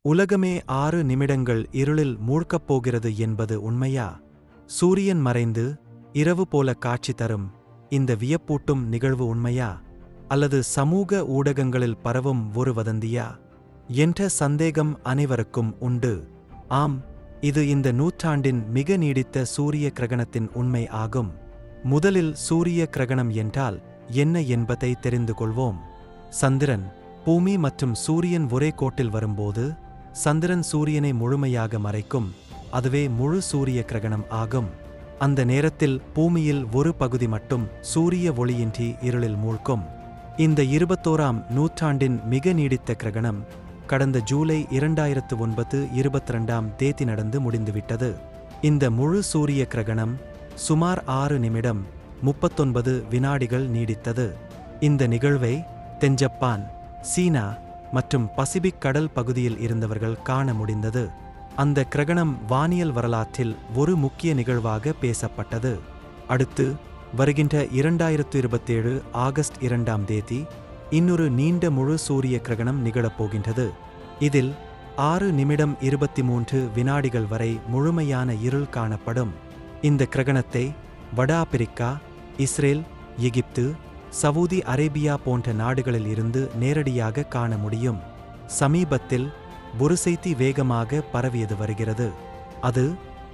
உலகமே 6 நிமிடங்கள் இருளில் மூழ்கப் போகிறது என்பது உண்மையா? சூரியன் மறைந்து இரவு போல காட்சி தரும் இந்த வியப்பூட்டும் நிகழ்வு உண்மையா? அல்லது சமூக ஊடகங்களில் பரவும் ஒரு வதந்தியா என்ற சந்தேகம் அனைவருக்கும் உண்டு. ஆம், இது இந்த நூற்றாண்டின் மிக நீடித்த சூரிய கிரகணத்தின் உண்மை ஆகும். முதலில் சூரிய கிரகணம் என்றால் என்ன என்பதை தெரிந்து கொள்வோம். சந்திரன், பூமி மற்றும் சூரியன் ஒரே கோட்டில் வரும்போது சந்திரன் சூரியனை முழுமையாக மறைக்கும். அதுவே முழு சூரிய கிரகணம் ஆகும். அந்த நேரத்தில் பூமியில் ஒரு பகுதி மட்டும் சூரிய ஒளியின்றி இருளில் மூழ்கும். இந்த 21ஆம் நூற்றாண்டின் மிக நீடித்த கிரகணம் கடந்த ஜூலை 2009 22ஆம் தேதி நடந்து முடிந்துவிட்டது. இந்த முழு சூரிய கிரகணம் சுமார் 6 நிமிடம் 39 வினாடிகள் நீடித்தது. இந்த நிகழ்வை தென் ஜப்பான், சீனா மற்றும் பசிபிக் கடல் பகுதியில் இருந்தவர்கள் காண முடிந்தது. அந்த கிரகணம் வானியல் வரலாற்றில் ஒரு முக்கிய நிகழ்வாக பேசப்பட்டது. அடுத்து வருகின்ற 2027 ஆகஸ்ட் 2ஆம் தேதி இன்னொரு நீண்ட முழு சூரிய கிரகணம் நிகழப்போகின்றது. இதில் 6 நிமிடம் 23 வினாடிகள் வரை முழுமையான இருள் காணப்படும். இந்த கிரகணத்தை வட ஆப்பிரிக்கா, இஸ்ரேல், எகிப்து, சவூதி அரேபியா போன்ற நாடுகளில் இருந்து நேரடியாக காண முடியும். சமீபத்தில் ஒரு செய்தி வேகமாக பரவியது வருகிறது. அது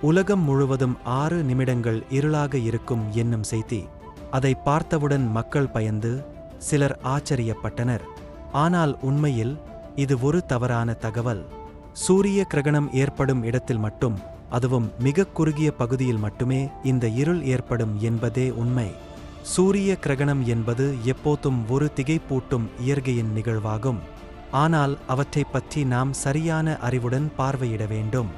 உலகம் முழுவதும் 6 நிமிடங்கள் இருளாக இருக்கும் என்னும் செய்தி. அதை பார்த்தவுடன் மக்கள் பயந்து சிலர் ஆச்சரியப்பட்டனர். ஆனால் உண்மையில் இது ஒரு தவறான தகவல். சூரிய கிரகணம் ஏற்படும் இடத்தில் மட்டும், அதுவும் மிக குறுகிய பகுதியில் மட்டுமே இந்த இருள் ஏற்படும் என்பதே உண்மை. சூரிய கிரகணம் என்பது எப்போதும் ஒரு திகைப்பூட்டும் இயற்கையின் நிகழ்வாகும். ஆனால் அவற்றைப் பற்றி நாம் சரியான அறிவுடன் பார்வையிட வேண்டும்.